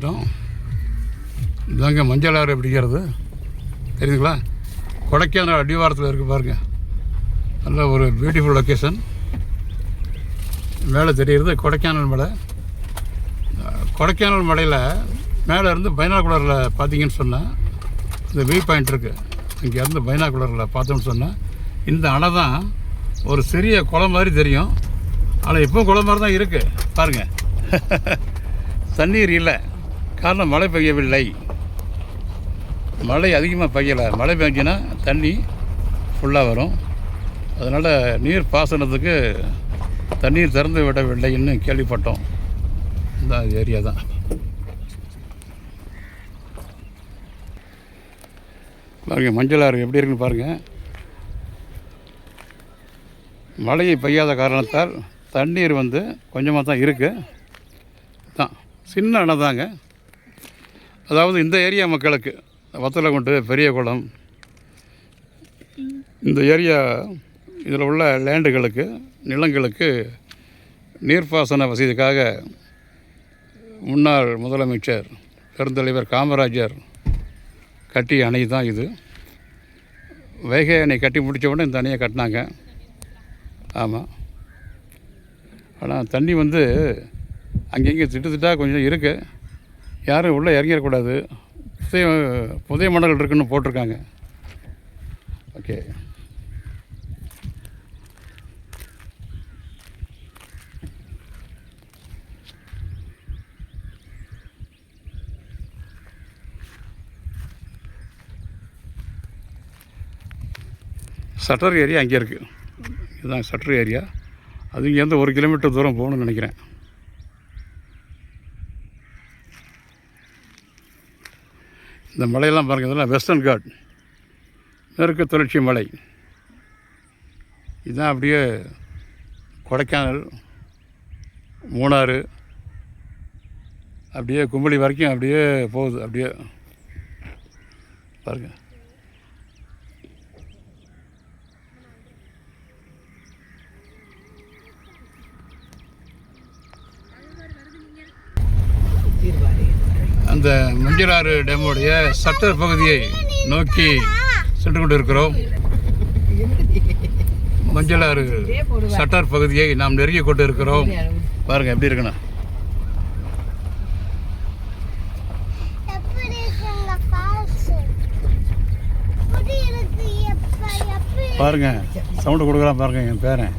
வந்துட்டோம். இதாங்க மஞ்சள் ஆறு அப்படிங்கிறது தெரியுதுங்களா? கொடைக்கானல் அடிவாரத்தில் இருக்குது பாருங்கள். நல்ல ஒரு பியூட்டிஃபுல் லொக்கேஷன். மேலே தெரிகிறது கொடைக்கானல் மலை. கொடைக்கானல் மலையில் மேலே இருந்து பைனாகுலரில் பார்த்தீங்கன்னு சொன்னால் இந்த வியூ பாயிண்ட் இருக்குது. இங்கேருந்து பைனாகுலரில் பார்த்தோம்னு சொன்னால் இந்த அணை தான் ஒரு சிறிய குளம் மாதிரி தெரியும். ஆனால் இப்போ குளம் மாதிரி தான் இருக்குது பாருங்கள். தண்ணீர் இல்லை, காரணம் மழை பெய்யவில்லை. மழை அதிகமாக பெய்யலை. மழை பெஞ்சினா தண்ணி ஃபுல்லாக வரும். அதனால் நீர் பாசனத்துக்கு தண்ணீர் திறந்து விடவில்லைன்னு கேள்விப்பட்டோம். இந்த ஏரியா தான். பாருங்கள் மஞ்சள் ஆறு எப்படி இருக்குன்னு பாருங்கள். மழையை பெய்யாத காரணத்தால் தண்ணீர் கொஞ்சமாக தான் இருக்குது. தான் சின்ன அணை தாங்க. அதாவது இந்த ஏரியா மக்களுக்கு வத்தலகுண்டு, பெரியகுளம், இந்த ஏரியா இதில் உள்ள லேண்டுகளுக்கு, நிலங்களுக்கு நீர்ப்பாசன வசதிக்காக முன்னாள் முதலமைச்சர் பெருந்தலைவர் காமராஜர் கட்டிய அணை தான் இது. வைகை அணை கட்டி முடித்த உடனே இந்த அணையை கட்டினாங்க. ஆமாம். ஆனால் தண்ணி அங்கங்கே திட்டுத்திட்டாக கொஞ்சம் இருக்குது. யாரும் உள்ளே இறங்கிடக்கூடாது. புதிய மணல் இருக்குன்னு போட்டிருக்காங்க. ஓகே. ஷட்டர் ஏரியா அங்கே இருக்குது. இதுதான் ஷட்டர் ஏரியா. அது இங்கேருந்து 1 கிலோமீட்டர் தூரம் போகணுன்னு நினைக்கிறேன். இந்த மலையெல்லாம் பாருங்கள். இதெல்லாம் வெஸ்டர்ன் காட், மேற்கு தொடர்ச்சி மலை. இதுதான் அப்படியே கொடைக்கானல், மூணாறு, அப்படியே கும்பளி வரைக்கும் அப்படியே போகுது. அப்படியே பாருங்கள். அந்த மஞ்சளாறு டேமுடைய ஷட்டர் பகுதியை நோக்கி சென்று கொண்டு இருக்கிறோம். மஞ்சளாறு ஷட்டர் பகுதியை நாம் நெருங்கி கொண்டு இருக்கிறோம். பாருங்கள் எப்படி இருக்குண்ணா. பாருங்கள் சவுண்டு கொடுக்குறான் பாருங்கள் என் பேரன்.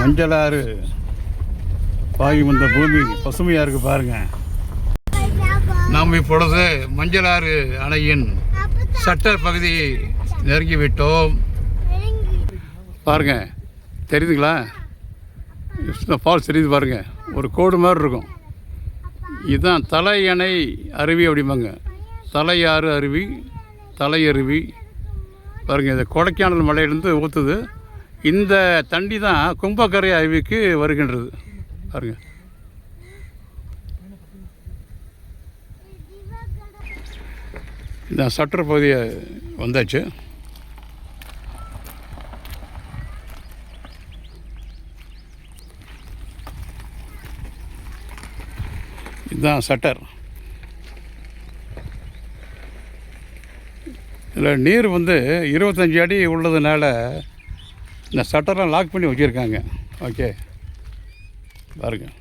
மஞ்சளாறு பாயும் இந்த பூமி பசுமையாக இருக்குது பாருங்கள். நாம் இப்பொழுது மஞ்சளாறு அணையின் ஷட்டர் பகுதியை நெருங்கிவிட்டோம். பாருங்கள் தெரியுதுங்களா? ஃபால்ஸ் தெரியுது பாருங்கள். ஒரு கோடு மாதிரி இருக்கும். இதுதான் தலையணை அருவி அப்படிம்பாங்க. தலையாறு அருவி, தலையருவி. பாருங்கள் இது கொடைக்கானல் மலையிலேருந்து ஊற்றுது. இந்த தண்ணி தான் கும்பக்கரை அருவிக்கு வருகின்றது. பாருங்கள். இந்த ஷட்டர் பகுதியை வந்தாச்சு. இதுதான் ஷட்டர். இதில் நீர் 25 அடி உள்ளதுனால இந்த ஷட்டரெலாம் லாக் பண்ணி வச்சுருக்காங்க. ஓகே பாருங்கள்.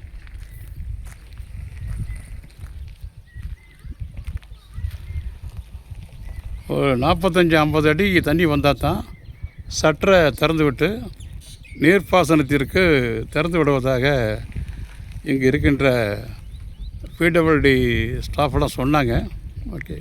ஒரு 45-50 அடி தண்ணி வந்தால் தான் ஷட்டரை திறந்து விட்டு நீர்ப்பாசனத்திற்கு திறந்து விடுவதாக இங்கே இருக்கின்ற பிடபிள்யூடி ஸ்டாஃபெல்லாம் சொன்னாங்க. ஓகே.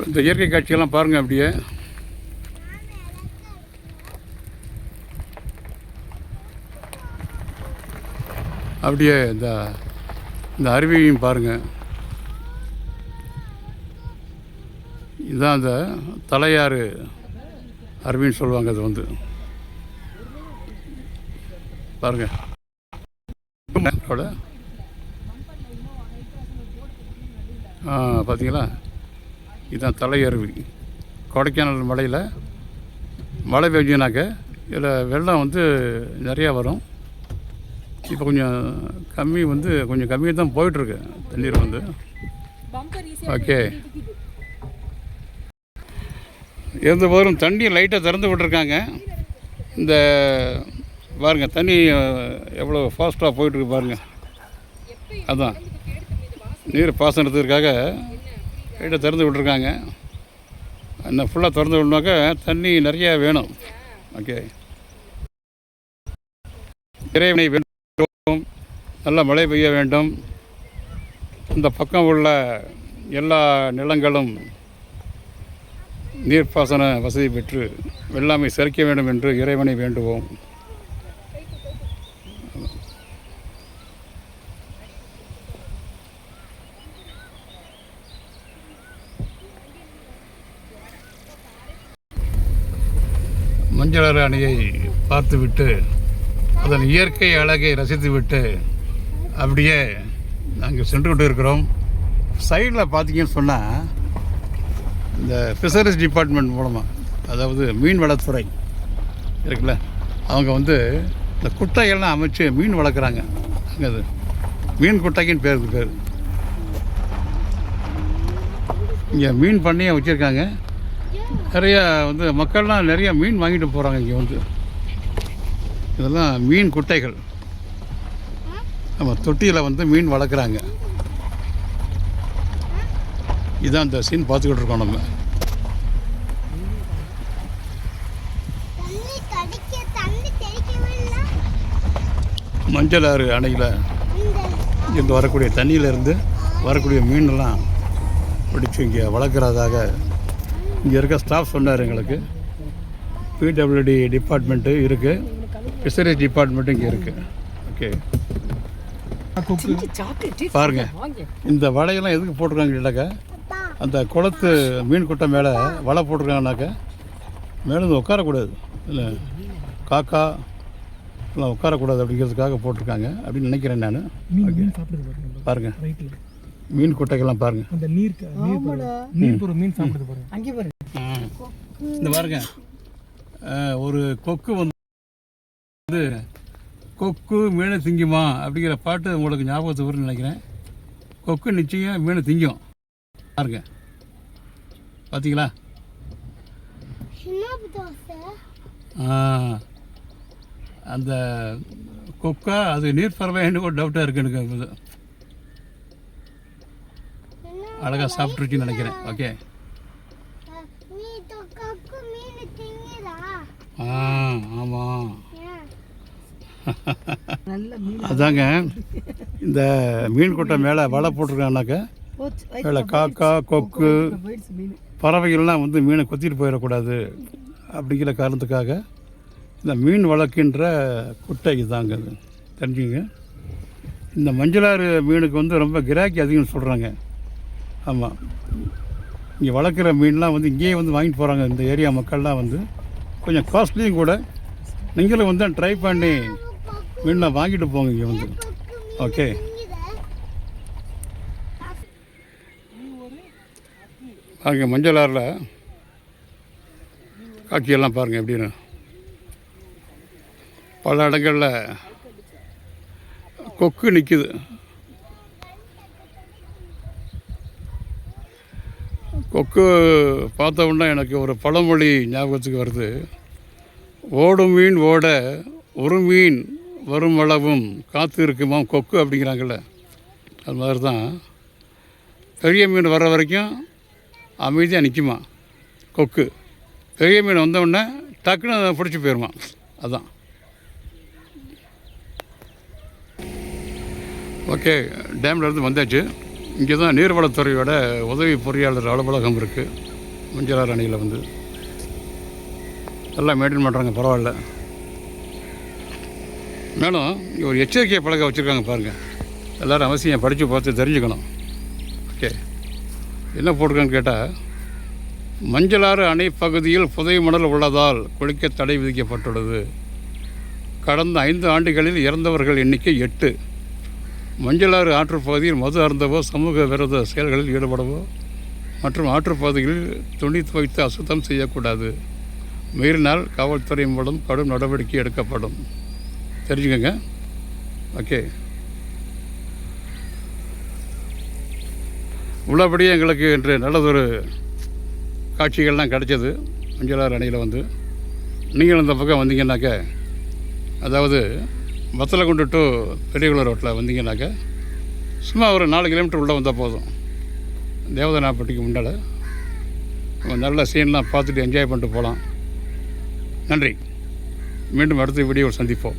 இந்த இயற்கை காட்சியெல்லாம் பாருங்கள். அப்படியே இந்த அருவியையும் பாருங்கள். இதுதான் அந்த தலையாறு அருவின்னு சொல்லுவாங்க. அது பாருங்கள். பார்த்தீங்களா, இதுதான் தலையருவி. கொடைக்கானல் மலையில் மழை பெஞ்சினாக்க இதில் வெள்ளம் வந்து நிறையா வரும். இப்போ கொஞ்சம் கொஞ்சம் கம்மியாக தான் போயிட்டுருக்கு தண்ணீர் வந்து. ஓகே, இருந்த போதும் தண்ணி லைட்டாக திறந்து விட்டுருக்காங்க. இந்த பாருங்கள், தண்ணி எவ்வளோ ஃபாஸ்ட்டாக போயிட்டுருக்கு பாருங்கள். அதுதான் நீர் பாசனத்துக்காக லைட்டாக திறந்து விட்டுருக்காங்க. இன்னும் ஃபுல்லாக திறந்து விடணுனாக்கா தண்ணி நிறையா வேணும். ஓகே, இறைவனை வேண்டும், நல்ல மழை பெய்ய வேண்டும். இந்த பக்கம் உள்ள எல்லா நிலங்களும் நீர்ப்பாசன வசதி பெற்று வெள்ளாமை செழிக்க வேண்டும் என்று இறைவனை வேண்டுவோம். மஞ்சளாறு அணையை பார்த்துவிட்டு அதன் இயற்கை அழகை ரசித்துவிட்டு அப்படியே நாங்கள் சென்று கொண்டு இருக்கிறோம். சைடில் பார்த்தீங்கன்னு சொன்னால் இந்த ஃபிஷரிஸ் டிபார்ட்மெண்ட் மூலமாக, அதாவது மீன் வளத்துறை இருக்குல்ல, அவங்க வந்து இந்த குட்டைகள்லாம் அமைச்சு மீன் வளர்க்குறாங்க. அங்கே அது மீன் குட்டைக்குன்னு பேர். இங்கே மீன் பண்ணையை வச்சுருக்காங்க. நிறையா வந்து மக்கள்லாம் நிறையா மீன் வாங்கிட்டு போகிறாங்க. இங்கே வந்து இதெல்லாம் மீன் குட்டைகள். நம்ம தொட்டியில் வந்து மீன் வளர்க்குறாங்க. இதுதான் இந்த சீன் பார்த்துக்கிட்டு இருக்கோம் நம்ம. மஞ்சளாறு அணையில் இருந்து வரக்கூடிய தண்ணியிலேருந்து வரக்கூடிய மீனெல்லாம் பிடிச்சி இங்கே வளர்க்குறதாக இங்கே இருக்க ஸ்டாஃப் சொன்னார் எங்களுக்கு. பிடபிள்யூடி டிபார்ட்மெண்ட்டு இருக்குது, ஃபிஷரிஸ் டிபார்ட்மெண்ட்டு இங்கே இருக்குது. ஓகே, பாருங்கள், இந்த வலையெல்லாம் எதுக்கு போட்டிருக்காங்க கேட்டாக்கா, அந்த குளத்து மீன் குட்டை மேலே வலை போட்டிருக்காங்கனாக்கா மேலே உட்காரக்கூடாது, இல்லை காக்கா எல்லாம் உட்காரக்கூடாது அப்படிங்கிறதுக்காக போட்டிருக்காங்க அப்படின்னு நினைக்கிறேன் நான். பாருங்கள், மீன் குட்டைகள்லாம் பாருங்கள். அந்த நீர் மீன் சாப்பிடுது பாருங்க. அங்கே பாருங்க, இந்த பாருங்க, ஒரு கொக்கு வந்து கொக்கு மீனை திங்குமா அப்படிங்கிற பாட்டு உங்களுக்கு ஞாபகத்துக்கு வரும்னு நினைக்கிறேன். கொக்கு நிச்சயம் மீனை திங்கும். பாருங்க, பார்த்தீங்களா? அந்த கொக்கா அது நீர் பறவைன்னு ஒரு டவுட்டாக இருக்குது எனக்கு. அழகாக சாப்பிட்ருச்சுன்னு நினைக்கிறேன். ஓகே, ஆமாம், அதாங்க இந்த மீன் குட்டை மேலே வலை போட்டிருக்காங்கனாக்கா மேலே காக்கா கொக்கு பறவைகள்லாம் வந்து மீனை கொத்திட்டு போயிடக்கூடாது அப்படிங்கிற காரணத்துக்காக இந்த மீன் வளர்க்கின்ற குட்டை இதுதாங்க. அது தெரிஞ்சுங்க. இந்த மஞ்சளாறு மீனுக்கு வந்து ரொம்ப கிராக்கி அதிகம்னு சொல்கிறாங்க. ஆமாம், இங்கே வளர்க்குற மீன்லாம் வந்து இங்கேயே வந்து வாங்கிட்டு போகிறாங்க. இந்த ஏரியா மக்கள்லாம் வந்து கொஞ்சம் காஸ்ட்லியும் கூட. நீங்களும் வந்து ட்ரை பண்ணி மீன்லாம் வாங்கிட்டு போங்க இங்கே வந்து. ஓகே, பாருங்கள், மஞ்சளாறில் காட்சியெல்லாம் பாருங்கள் எப்படின்னு. பல இடங்களில் கொக்கு நிற்குது. கொக்கு பார்த்த உடனே எனக்கு ஒரு பழமொழி ஞாபகத்துக்கு வருது. ஓடும் மீன் ஓட ஒரு மீன் வரும் அளவும் காத்து இருக்குமாம் கொக்கு அப்படிங்கிறாங்கள்ல. அது மாதிரி தான் பெரிய மீன் வர்ற வரைக்கும் அமைதியாக நிற்குமா கொக்கு. பெரிய மீன் வந்தவுடனே டக்குன்னு பிடிச்சி போயிடுமா. அதுதான். ஓகே, டேம்லேருந்து வந்தாச்சு. இங்கே தான் நீர்வளத்துறையோட உதவி பொறியாளர் அலுவலகம் இருக்குது. மஞ்சளாறு அணையில் வந்து எல்லாம் மெயின்டைன் பண்ணுறாங்க, பரவாயில்ல. மேலும் இங்கே ஒரு எச்சரிக்கை பலகை வச்சுருக்காங்க பாருங்கள். எல்லோரும் அவசியம் படித்து பார்த்து தெரிஞ்சுக்கணும். ஓகே, என்ன போட்டிருக்கான்னு கேட்டால், மஞ்சளாறு அணை பகுதியில் புதை மணல் உள்ளதால் குளிக்க தடை விதிக்கப்பட்டுள்ளது. கடந்த 5 ஆண்டுகளில் இறந்தவர்கள் எண்ணிக்கை 8. மஞ்சளாறு ஆற்றுப்பகுதியில் மது அருந்தவோ சமூக விரோத செயல்களில் ஈடுபடவோ மற்றும் ஆற்றுப்பகுதிகளில் துணி துவைத்து அசுத்தம் செய்யக்கூடாது. மீறினால் காவல்துறை மூலம் கடும் நடவடிக்கை எடுக்கப்படும். தெரிஞ்சுக்கங்க. ஓகே. உள்ளபடியே எங்களுக்கு இன்று நல்லதொரு காட்சிகள்லாம் கிடச்சிது மஞ்சளாறு அணையில் வந்து. நீங்கள் இந்த பக்கம் வந்தீங்கன்னாக்க, அதாவது வத்தலகுண்டு டு பெரியகுளம் ரோட்டில் வந்தீங்கன்னாக்க சும்மா ஒரு 4 கிலோமீட்டர் உள்ளே வந்தால் போதும். தேவதானாப்பட்டிக்கு முன்னால் நல்ல சீன்லாம் பார்த்துட்டு என்ஜாய் பண்ணிட்டு போகலாம். நன்றி. மீண்டும் அடுத்த வீடியோவில் சந்திப்போம்.